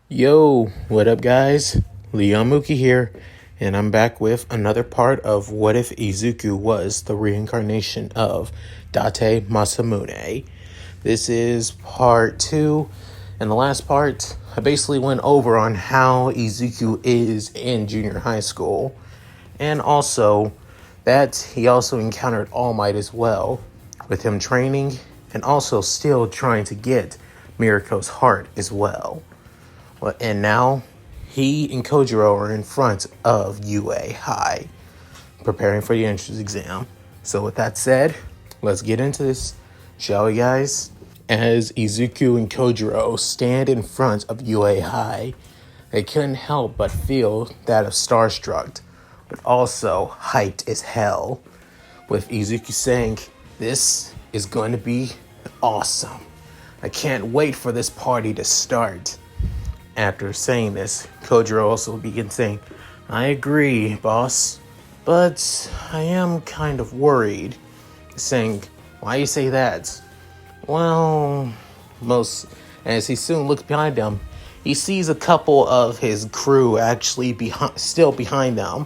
Yo, what up guys? Mooky here, and I'm back with another part of What If Izuku Was the Reincarnation of Date Masamune. This is part 2, and the last part, I basically went over on how Izuku is in junior high school, and also that he also encountered All Might as well, with him training, and also still trying to get Miriko's heart as well. And now, he and Kojiro are in front of UA High, preparing for the entrance exam. So with that said, let's get into this, shall we guys? As Izuku and Kojiro stand in front of UA High, they couldn't help but feel that of starstruck, but also hyped as hell, with Izuku saying, "This is going to be awesome. I can't wait for this party to start." After saying this, Kojiro also begins saying, "I agree, boss, but I am kind of worried." Saying, "Why you say that?" Well, as he soon looks behind him, he sees a couple of his crew actually still behind them,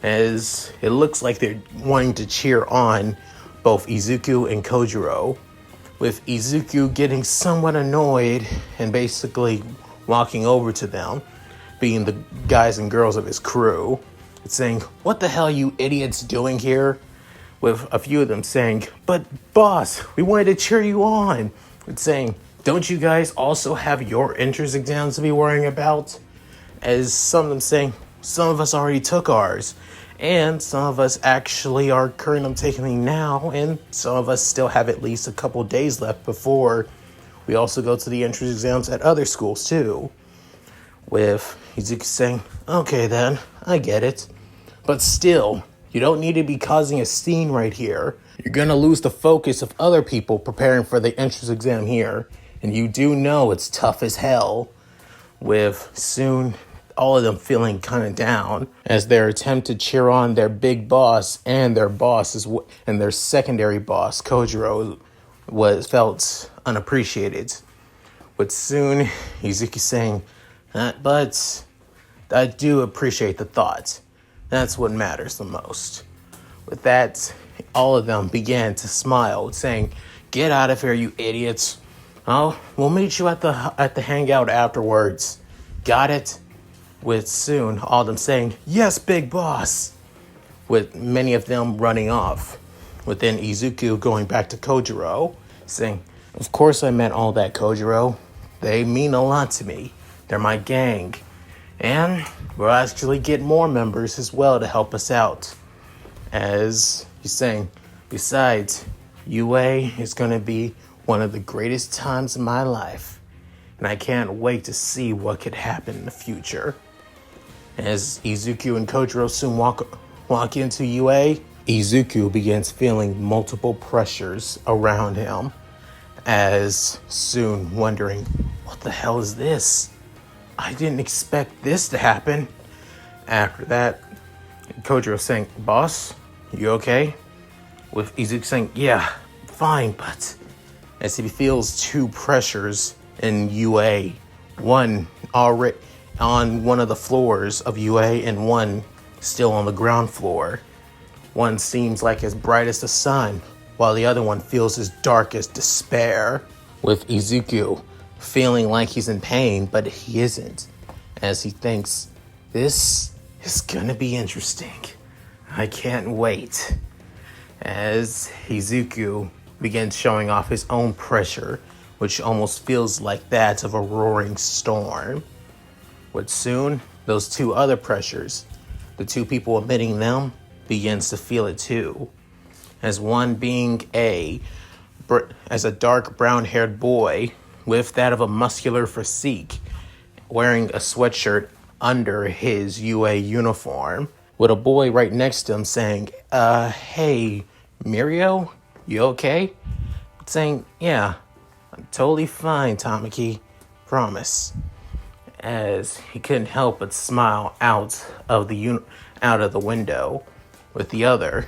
as it looks like they're wanting to cheer on both Izuku and Kojiro, with Izuku getting somewhat annoyed and basically walking over to them, being the guys and girls of his crew, saying, "What the hell are you idiots doing here?" With a few of them saying, "But boss, we wanted to cheer you on." It's saying, "Don't you guys also have your entrance exams to be worrying about?" As some of them saying, "Some of us already took ours, and some of us actually are currently taking them now, and some of us still have at least a couple days left before we also go to the entrance exams at other schools too." With Izuku saying, "Okay then, I get it. But still, you don't need to be causing a scene right here. You're gonna lose the focus of other people preparing for the entrance exam here. And you do know it's tough as hell." With soon all of them feeling kind of down as their attempt to cheer on their big boss and their and their secondary boss, Kojiro, felt unappreciated. But soon, Izuku saying, "But I do appreciate the thought. That's what matters the most." With that, all of them began to smile, saying, "Get out of here, you idiots. Oh, we'll meet you at the hangout afterwards. Got it?" With soon, all of them saying, "Yes, big boss," with many of them running off. Within Izuku going back to Kojiro, saying, "Of course I meant all that, Kojiro. They mean a lot to me. They're my gang. And we'll actually get more members as well to help us out." As he's saying, "Besides, UA is going to be one of the greatest times of my life. And I can't wait to see what could happen in the future." As Izuku and Kojiro soon walk into UA, Izuku begins feeling multiple pressures around him, as soon wondering, "What the hell is this? I didn't expect this to happen." After that, Kojiro saying, "Boss, you okay?" With Izuku saying, "Yeah, fine," but as he feels two pressures in UA, one already on one of the floors of UA and one still on the ground floor. One seems like as bright as the sun, while the other one feels as dark as despair. With Izuku feeling like he's in pain, but he isn't, as he thinks, "This is gonna be interesting. I can't wait." As Izuku begins showing off his own pressure, which almost feels like that of a roaring storm. But soon, those two other pressures, the two people emitting them, begins to feel it too. As one being as a dark brown-haired boy with that of a muscular physique, wearing a sweatshirt under his UA uniform, with a boy right next to him saying, "Hey, Mirio, you okay?" Saying, "Yeah, I'm totally fine, Tamaki, promise." As he couldn't help but smile out of the window, with the other,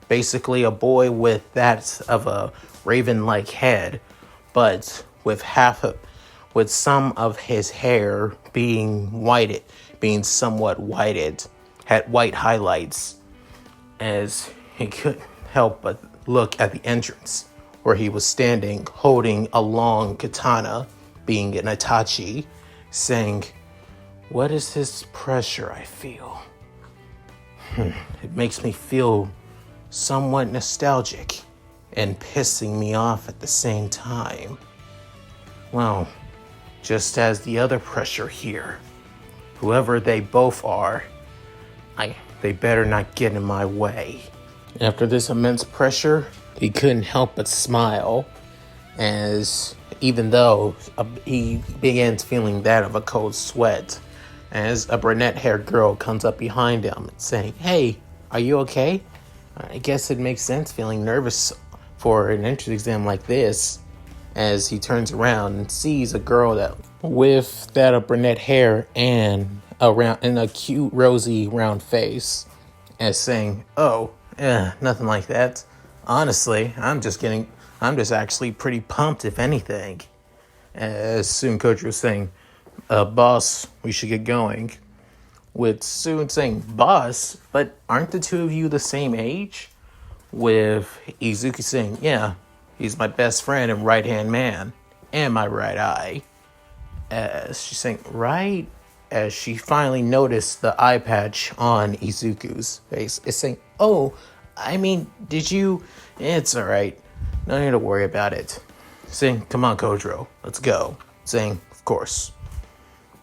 basically a boy with that of a raven-like head, but with with some of his hair being somewhat whited, had white highlights, as he couldn't help but look at the entrance, where he was standing holding a long katana, being an Itachi, saying, "What is this pressure I feel? It makes me feel somewhat nostalgic and pissing me off at the same time. Well, just as the other pressure here. Whoever they both are, they better not get in my way." After this immense pressure, he couldn't help but smile, as even though he begins feeling that of a cold sweat, as a brunette-haired girl comes up behind him saying, "Hey, are you okay?" I guess it makes sense feeling nervous for an entrance exam like this, as he turns around and sees a girl with that of brunette hair and a cute rosy round face, as saying, "Oh, nothing like that. Honestly, I'm just actually pretty pumped, if anything." As soon Kojiro saying, "Boss, we should get going." With Soon saying, "Boss, but aren't the two of you the same age?" With Izuku saying, "Yeah, he's my best friend and right-hand man, and my right eye." As she's saying, "Right?" As she finally noticed the eye patch on Izuku's face, is saying, "Oh, I mean, did you?" "It's alright. No need to worry about it." Saying, "Come on, Kojiro, let's go." Saying, "Of course."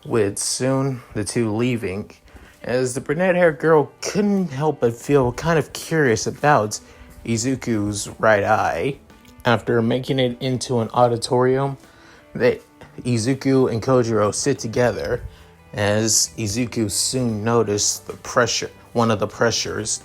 With soon the two leaving, as the brunette-haired girl couldn't help but feel kind of curious about Izuku's right eye. After making it into an auditorium, Izuku and Kojiro sit together, as Izuku soon noticed one of the pressures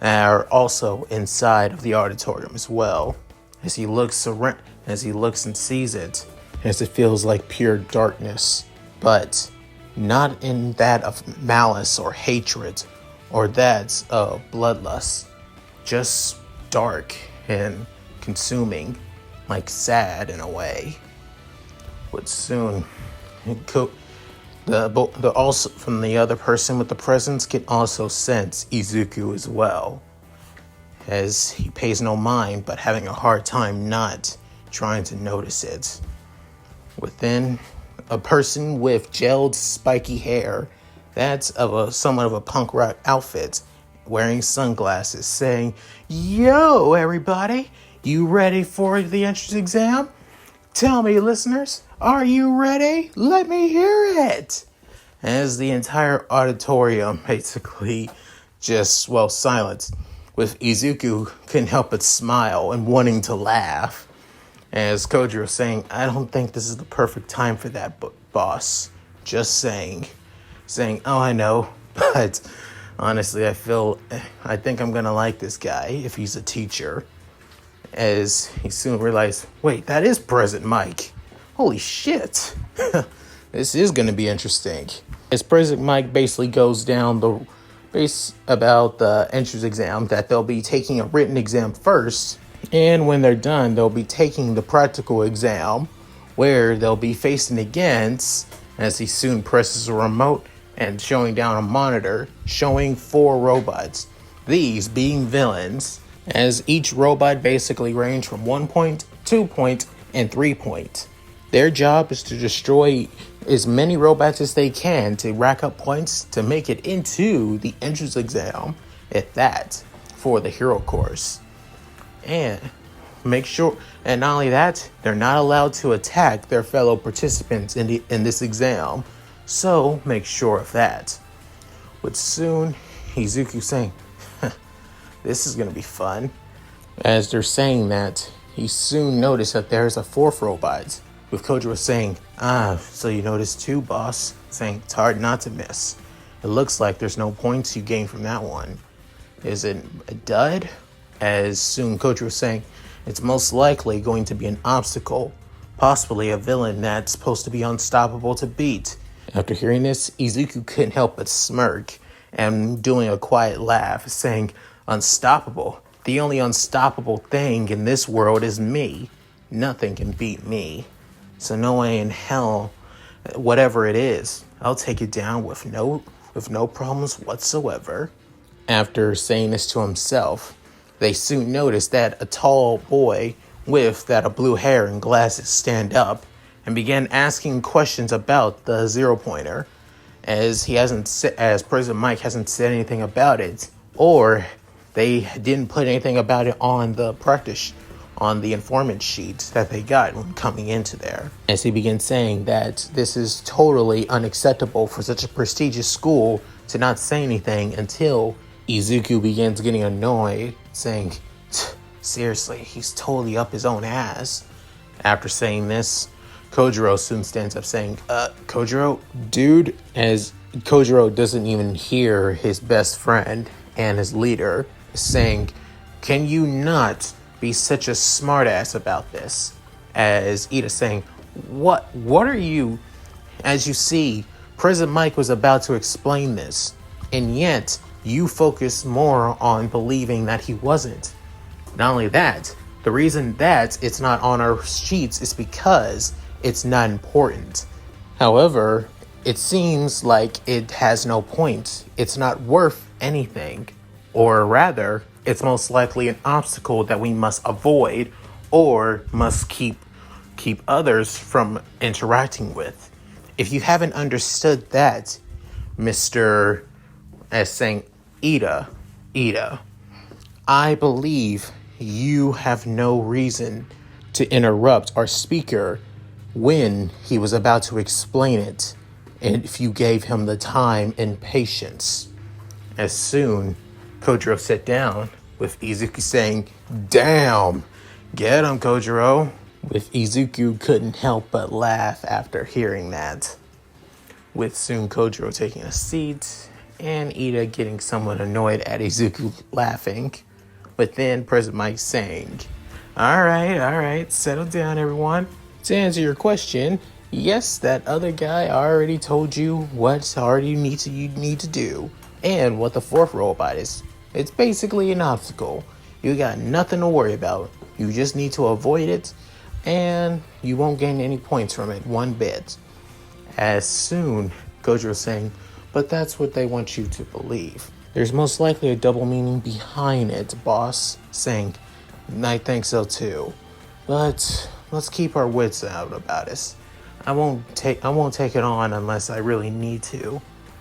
are also inside of the auditorium as well. As he looks and sees it, as it feels like pure darkness, but not in that of malice or hatred, or that of bloodlust, just dark and consuming, like sad in a way. But soon, also from the other person with the presence can also sense Izuku as well, as he pays no mind, but having a hard time not trying to notice it. Within, a person with gelled spiky hair, that's somewhat of a punk rock outfit, wearing sunglasses, saying, "Yo, everybody, you ready for the entrance exam? Tell me, listeners, are you ready? Let me hear it." As the entire auditorium basically just, silence, with Izuku couldn't help but smile and wanting to laugh. As Kojiro saying, "I don't think this is the perfect time for that, boss. Just saying." Saying, "Oh, I know, but honestly, I think I'm gonna like this guy if he's a teacher." As he soon realized, wait, that is President Mike. Holy shit. This is gonna be interesting. As President Mike basically goes down the base about the entrance exam, that they'll be taking a written exam first, and when they're done, they'll be taking the practical exam, where they'll be facing against, as he soon presses a remote and showing down a monitor, showing 4 robots, these being villains, as each robot basically range from 1 point, 2 point, and 3 point. Their job is to destroy as many robots as they can to rack up points to make it into the entrance exam, at that, for the hero course. And make sure, and not only that, they're not allowed to attack their fellow participants in this exam. So make sure of that. With soon Izuku saying, "This is gonna be fun." As they're saying that, he soon noticed that there's a 4th robot, with Kojiro saying, "So you noticed too, boss?" Saying, "It's hard not to miss. It looks like there's no points you gain from that one. Is it a dud?" As soon Kojiro saying, "It's most likely going to be an obstacle, possibly a villain that's supposed to be unstoppable to beat." After hearing this, Izuku couldn't help but smirk and doing a quiet laugh, saying, "Unstoppable? The only unstoppable thing in this world is me. Nothing can beat me." So no way in hell, whatever it is, I'll take it down with no problems whatsoever. After saying this to himself, they soon noticed that a tall boy with that of blue hair and glasses stand up and began asking questions about the 0-pointer, as President Mike hasn't said anything about it, or they didn't put anything about it on the informant sheet that they got when coming into there. As he begins saying that this is totally unacceptable for such a prestigious school to not say anything until Izuku begins getting annoyed, saying, seriously, he's totally up his own ass. After saying this, Kojiro soon stands up saying, Kojiro, dude, as Kojiro doesn't even hear his best friend and his leader saying, can you not be such a smartass about this? As Ida saying, what are you? As you see, President Mike was about to explain this, and yet you focus more on believing that he wasn't. Not only that, the reason that it's not on our sheets is because it's not important. However, it seems like it has no point. It's not worth anything. Or rather, it's most likely an obstacle that we must avoid or must keep others from interacting with. If you haven't understood that, Mr. as saying, Ida, I believe you have no reason to interrupt our speaker when he was about to explain it, and if you gave him the time and patience. As soon, Kojiro sat down, with Izuku saying, damn, get him, Kojiro. With Izuku couldn't help but laugh after hearing that. With soon Kojiro taking a seat, and Ida getting somewhat annoyed at Izuku laughing. But then President Mike saying, all right, settle down, everyone. To answer your question, yes, that other guy already told you what you need to do, and what the fourth robot is. It's basically an obstacle. You got nothing to worry about. You just need to avoid it, and you won't gain any points from it one bit. As soon, Kojiro saying, but that's what they want you to believe. There's most likely a double meaning behind it, boss. Saying, I think so too. But let's keep our wits out about us. I won't take it on unless I really need to,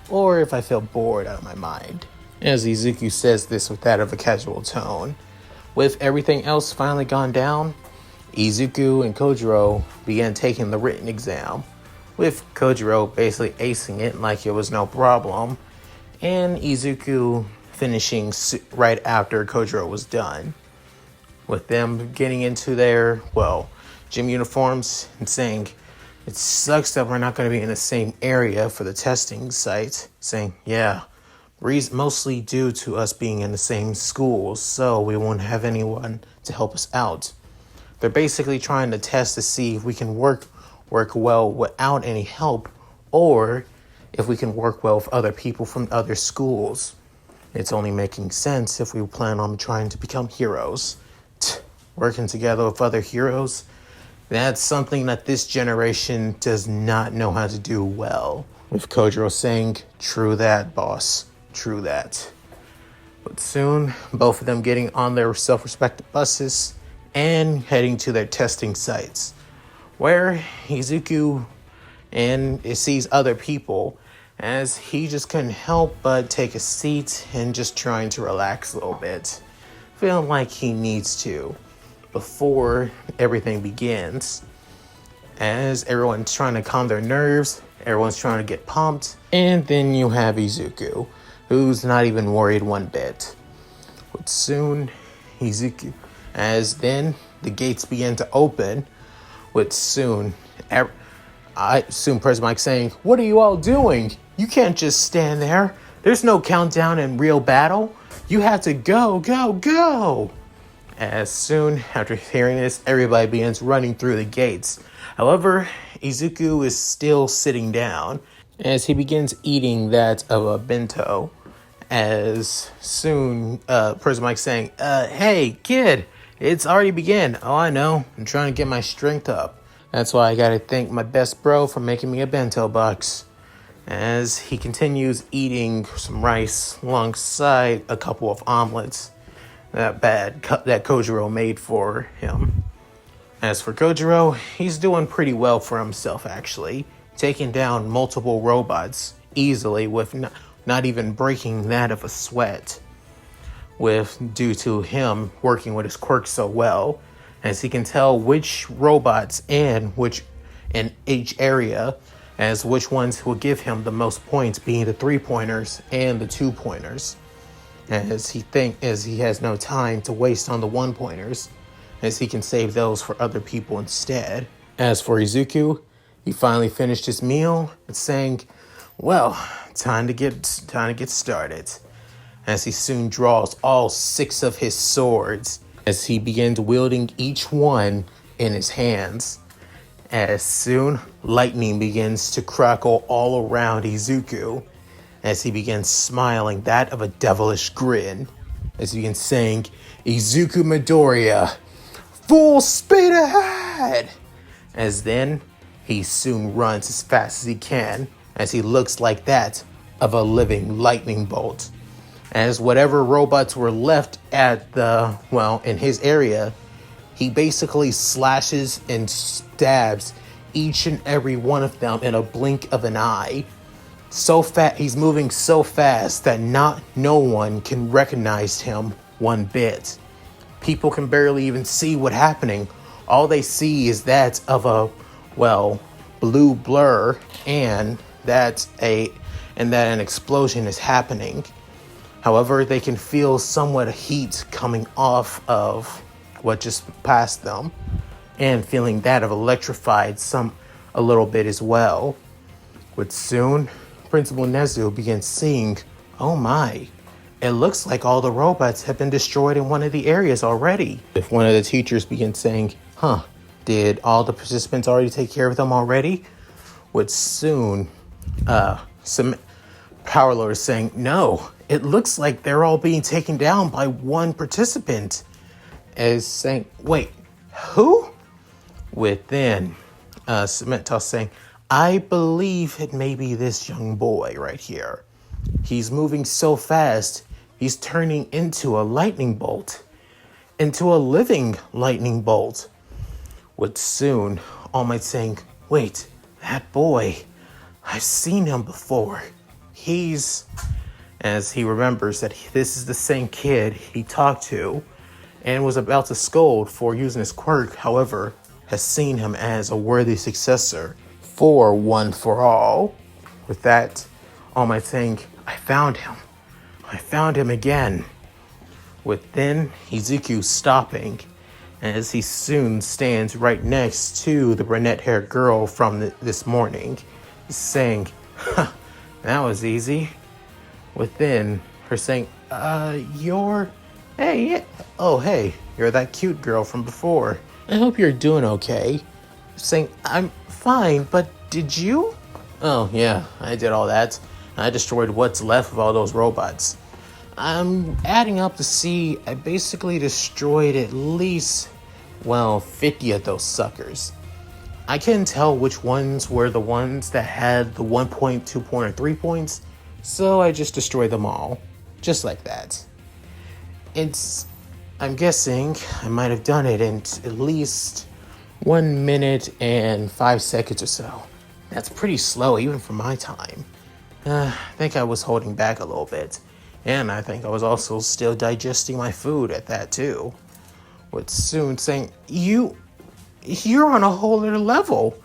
or if I feel bored out of my mind. As Izuku says this with that of a casual tone. With everything else finally gone down, Izuku and Kojiro began taking the written exam, with Kojiro basically acing it like it was no problem, and Izuku finishing right after Kojiro was done. With them getting into their, gym uniforms and saying, it sucks that we're not going to be in the same area for the testing site. Saying, yeah, mostly due to us being in the same school, so we won't have anyone to help us out. They're basically trying to test to see if we can work well without any help, or if we can work well with other people from other schools. It's only making sense if we plan on trying to become heroes. Working together with other heroes, that's something that this generation does not know how to do well. With Kojiro saying, true that, boss, true that. But soon, both of them getting on their self-respected buses and heading to their testing sites, where Izuku sees other people, as he just couldn't help but take a seat and just trying to relax a little bit, feeling like he needs to before everything begins. As everyone's trying to calm their nerves, everyone's trying to get pumped, and then you have Izuku, who's not even worried one bit. But soon, Izuku, as then the gates begin to open, with soon President Mike saying, what are you all doing? You can't just stand there. There's no countdown in real battle. You have to go. As soon after hearing this, everybody begins running through the gates. However, Izuku is still sitting down as he begins eating that of a bento. As soon, President Mike saying, hey, kid, it's already begun. Oh, I know. I'm trying to get my strength up. That's why I gotta thank my best bro for making me a bento box. As he continues eating some rice alongside a couple of omelets that Kojiro made for him. As for Kojiro, he's doing pretty well for himself actually, taking down multiple robots easily with not even breaking that of a sweat, due to him working with his quirks so well, as he can tell which robots in each area, as which ones will give him the most points, being the 3-pointers and the 2-pointers, as he has no time to waste on the 1-pointers, as he can save those for other people instead. As for Izuku, he finally finished his meal and saying, well, time to get started, as he soon draws all 6 of his swords, as he begins wielding each one in his hands. As soon, lightning begins to crackle all around Izuku, as he begins smiling that of a devilish grin, as he begins saying, Izuku Midoriya, full speed ahead! As then, he soon runs as fast as he can, as he looks like that of a living lightning bolt. As whatever robots were left in his area, he basically slashes and stabs each and every one of them in a blink of an eye. So fast, he's moving so fast that no one can recognize him one bit. People can barely even see what's happening. All they see is that of a, blue blur, and that an explosion is happening. However, they can feel somewhat of heat coming off of what just passed them, and feeling that of electrified a little bit as well. But soon, Principal Nezu begins seeing, oh my, it looks like all the robots have been destroyed in one of the areas already. If one of the teachers begins saying, did all the participants already take care of them already? With soon, some Power Lord is saying, no, it looks like they're all being taken down by one participant. As saying, wait, who? Within, Cement Toss saying, I believe it may be this young boy right here. He's moving so fast, he's turning into a lightning bolt. Into a living lightning bolt. With soon, All Might saying, wait, that boy, I've seen him before. As he remembers that this is the same kid he talked to and was about to scold for using his quirk, however, has seen him as a worthy successor for One for All. With that, All Might saying, I found him again. With then Izuku stopping, as he soon stands right next to the brunette-haired girl from this morning, saying, that was easy. Within her saying, you're that cute girl from before. I hope you're doing okay. Saying, I'm fine, but did you? Oh yeah, I did all that. I destroyed what's left of all those robots. I'm adding up to see I basically destroyed at least, 50 of those suckers. I couldn't tell which ones were the ones that had the 1 point, 2 point, or 3 points, so I just destroyed them all. Just like that. I'm guessing I might have done it in at least 1 minute and 5 seconds or so. That's pretty slow even for my time. I think I was holding back a little bit. And I think I was also still digesting my food at that too. With soon saying, you're on a whole other level.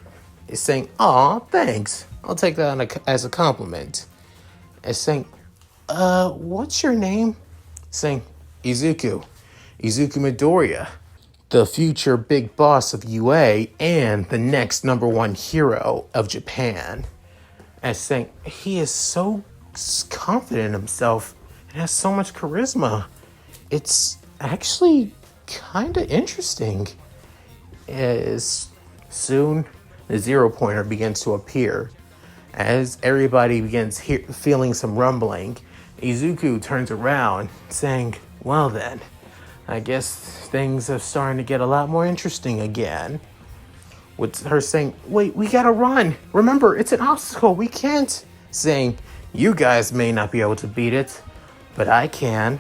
It's saying, aw, thanks. I'll take that as a compliment. It's saying, what's your name? Saying, Izuku Midoriya, the future big boss of UA and the next #1 hero of Japan. As saying, he is so confident in himself and has so much charisma. It's actually kind of interesting. As soon the 0 pointer begins to appear, as everybody begins feeling some rumbling, Izuku turns around saying, well then, I guess things are starting to get a lot more interesting again. with her saying, wait, we gotta run. Remember, it's an obstacle. We can't. Saying, you guys may not be able to beat it, but I can.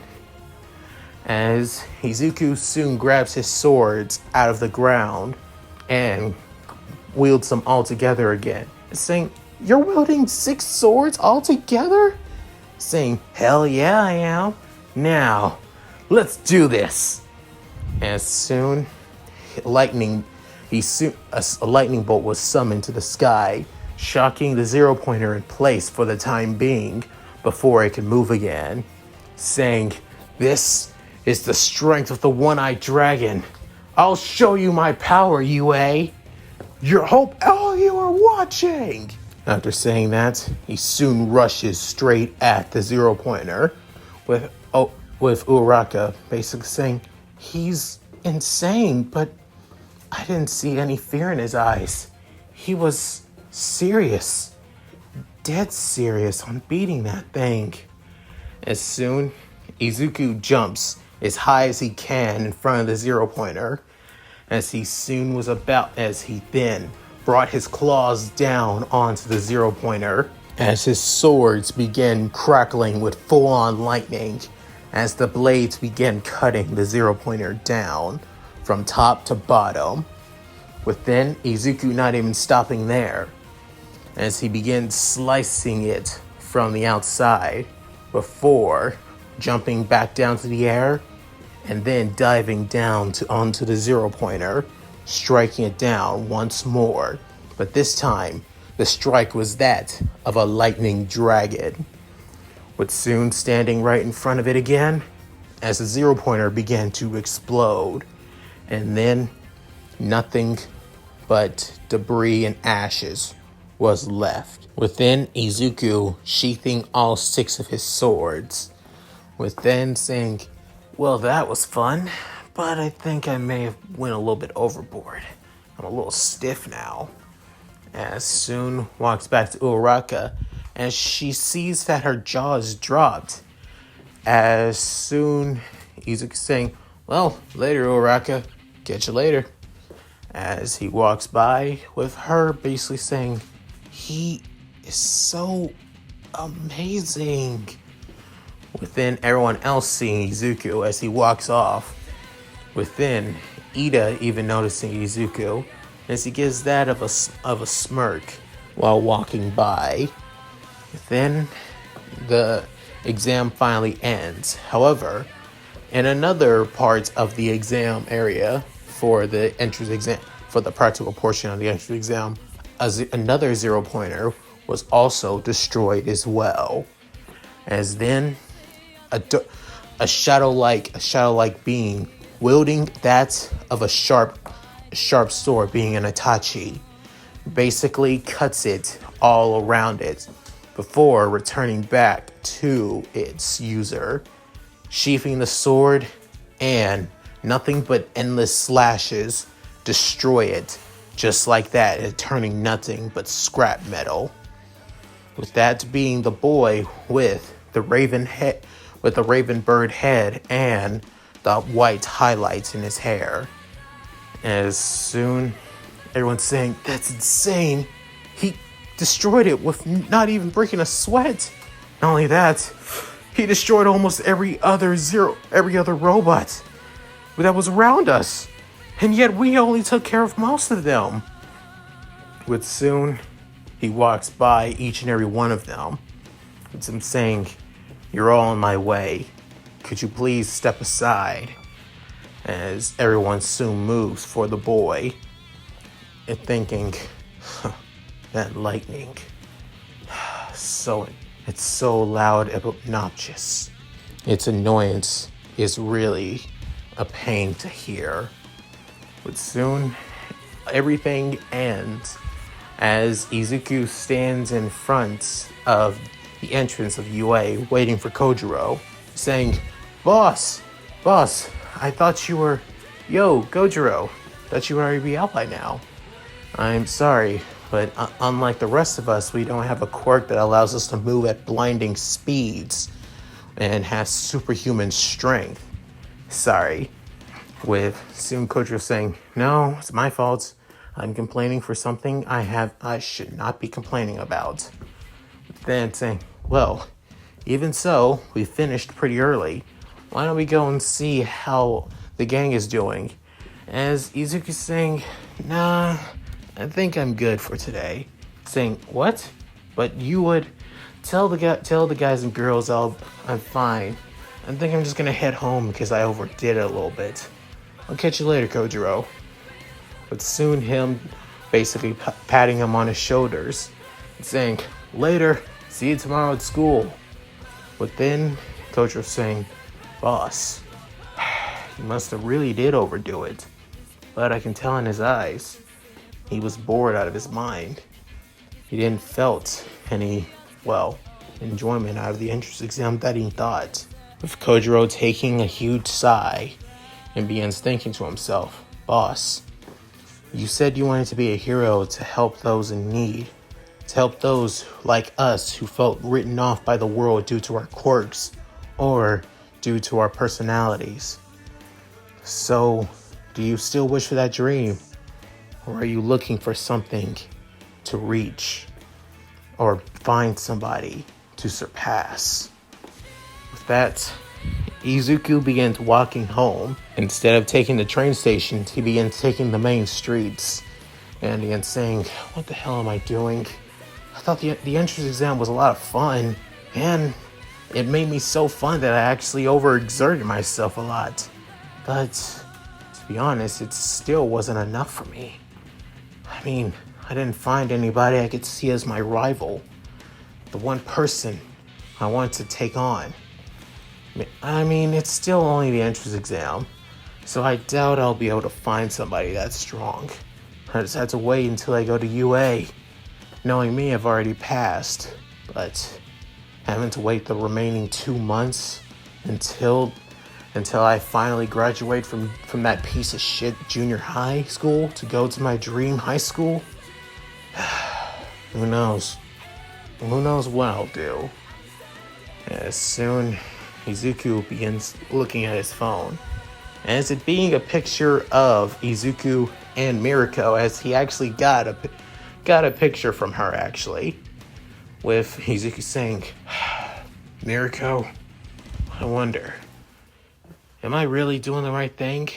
As Izuku soon grabs his swords out of the ground and wields them all together again. Saying, you're wielding 6 swords all together? Saying, hell yeah, I am. Now, let's do this. As soon, a lightning bolt was summoned to the sky, shocking the 0-pointer in place for the time being before it could move again. Saying, this is the strength of the one-eyed dragon. I'll show you my power, UA. Your hope all you are watching. After saying that, he soon rushes straight at the 0-pointer with Uraraka basically saying, he's insane, but I didn't see any fear in his eyes. He was serious, dead serious on beating that thing. As soon, Izuku jumps as high as he can in front of the 0-pointer, as he then brought his claws down onto the 0-pointer, as his swords began crackling with full-on lightning, as the blades began cutting the 0-pointer down from top to bottom, with then Izuku not even stopping there, as he began slicing it from the outside before jumping back down to the air and then diving down onto the 0-pointer, striking it down once more. But this time, the strike was that of a lightning dragon, with soon standing right in front of it again as the 0-pointer began to explode, and then nothing but debris and ashes was left. Within Izuku sheathing all 6 of his swords, with then saying, well, that was fun, but I think I may have went a little bit overboard. I'm a little stiff now. As soon walks back to Uraraka as she sees that her jaw is dropped. As soon Izuku saying, well, later Uraraka, catch you later. As he walks by with her basically saying, he is so amazing. Within everyone else seeing Izuku as he walks off. Within Ida even noticing Izuku as he gives that of a smirk while walking by. Then the exam finally ends. However, in another part of the exam area for the entrance exam, for the practical portion of the entrance exam, another 0-pointer was also destroyed as well. As then a shadow-like being wielding that of a sharp sword, being an Itachi, basically cuts it all around it before returning back to its user, sheathing the sword, and nothing but endless slashes destroy it, just like that, and turning nothing but scrap metal. With that being the boy with the raven bird head and the white highlights in his hair. As soon, everyone's saying, that's insane. He destroyed it with not even breaking a sweat. Not only that, he destroyed almost every other robot that was around us. And yet we only took care of most of them. With soon, he walks by each and every one of them. With him saying, you're all in my way. Could you please step aside? As everyone soon moves for the boy. And thinking, that lightning. It's so loud and obnoxious. Its annoyance is really a pain to hear. But soon, everything ends as Izuku stands in front of the entrance of UA, waiting for Kojiro, saying, Boss, I thought you were... Yo, Kojiro, thought you would already be out by now. I'm sorry, but unlike the rest of us, we don't have a quirk that allows us to move at blinding speeds and has superhuman strength. Sorry. With soon Kojiro saying, no, it's my fault. I'm complaining for something I should not be complaining about. Then saying, well, even so, we finished pretty early. Why don't we go and see how the gang is doing? As Izuku's saying, nah, I think I'm good for today. Saying, what? But you would tell the guys and girls I'm fine. I think I'm just gonna head home because I overdid it a little bit. I'll catch you later, Kojiro. But soon him basically patting him on his shoulders and saying, later, see you tomorrow at school. But then Kojiro saying, boss, he must have really did overdo it. But I can tell in his eyes, he was bored out of his mind. He didn't felt any, enjoyment out of the entrance exam that he thought. With Kojiro taking a huge sigh and begins thinking to himself, boss, you said you wanted to be a hero to help those in need, to help those like us who felt written off by the world due to our quirks or due to our personalities. So, do you still wish for that dream? Or are you looking for something to reach or find somebody to surpass? With that, Izuku begins walking home. Instead of taking the train station, he begins taking the main streets. And he begins saying, what the hell am I doing? I thought the entrance exam was a lot of fun. And it made me so fun that I actually overexerted myself a lot. But to be honest, it still wasn't enough for me. I mean, I didn't find anybody I could see as my rival. The one person I wanted to take on. I mean, it's still only the entrance exam, so I doubt I'll be able to find somebody that strong. I just have to wait until I go to UA. Knowing me, I've already passed, but having to wait the remaining 2 months until I finally graduate from that piece of shit junior high school to go to my dream high school? Who knows? Who knows what I'll do? As soon Izuku begins looking at his phone, as it being a picture of Izuku and Mirako, as he actually got a picture from her actually, with Izuku saying, Mirako, I wonder, am I really doing the right thing?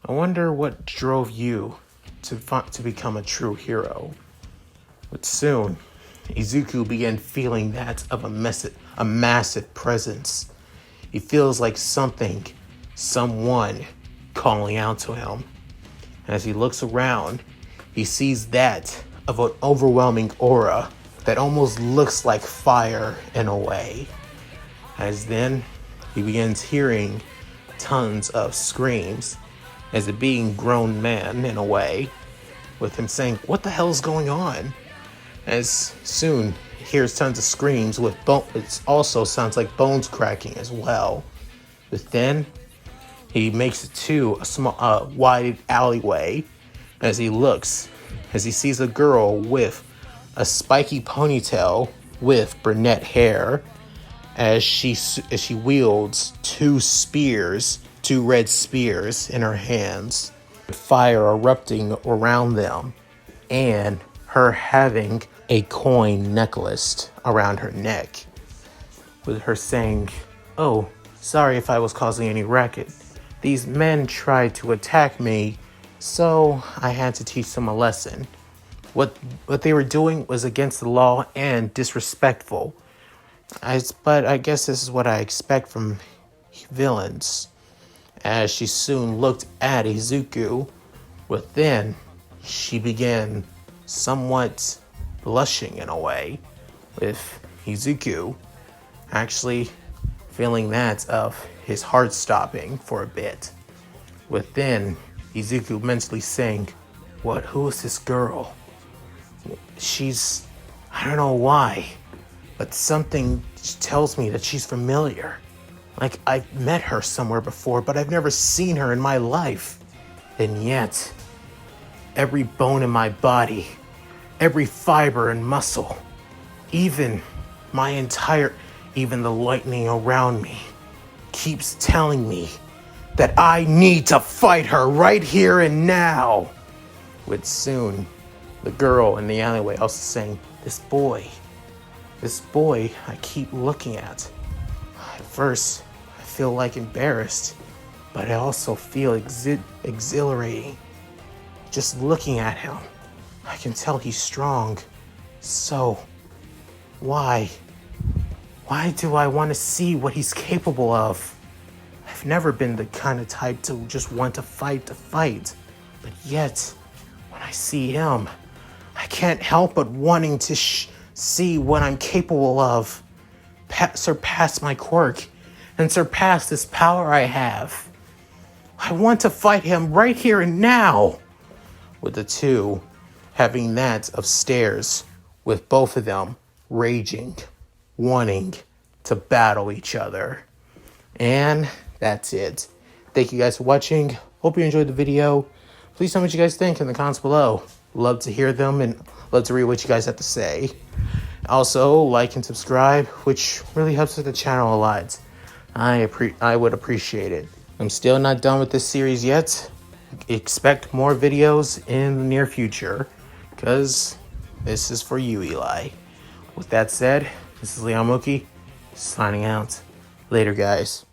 I wonder what drove you to become a true hero. But soon, Izuku began feeling that of a massive presence. He feels like someone calling out to him. As he looks around, he sees that of an overwhelming aura that almost looks like fire in a way. As then, he begins hearing tons of screams as a being grown man in a way, with him saying, what the hell is going on? As soon he hears tons of screams with it also sounds like bones cracking as well. But then he makes it to a small wide alleyway. As he sees a girl with a spiky ponytail with brunette hair, as she wields two red spears in her hands, fire erupting around them, and her having a coin necklace around her neck, with her saying, oh, sorry if I was causing any racket. These men tried to attack me, so I had to teach them a lesson. What they were doing was against the law and disrespectful. But I guess this is what I expect from villains. As she soon looked at Izuku, but then she began somewhat blushing in a way, with Izuku actually feeling that of his heart stopping for a bit. With then Izuku mentally saying, who is this girl? I don't know why, but something tells me that she's familiar. Like I've met her somewhere before, but I've never seen her in my life. And yet, every bone in my body, every fiber and muscle, even the lightning around me, keeps telling me that I need to fight her right here and now. with soon the girl in the alleyway also saying, this boy I keep looking at. At first, I feel like embarrassed, but I also feel exhilarating. Just looking at him, I can tell he's strong. So, why do I want to see what he's capable of? I've never been the kind of type to just want to fight, but yet, when I see him, I can't help but wanting to see what I'm capable of, surpass my quirk, and surpass this power I have. I want to fight him right here and now. With the two having that of stares, with both of them raging, wanting to battle each other. And that's it. Thank you guys for watching. Hope you enjoyed the video. Please tell me what you guys think in the comments below. Love to hear them and love to read what you guys have to say. Also, like and subscribe, which really helps with the channel a lot. I would appreciate it. I'm still not done with this series yet. Expect more videos in the near future, because this is for you, Eli. With that said, this is Mooky, signing out. Later, guys.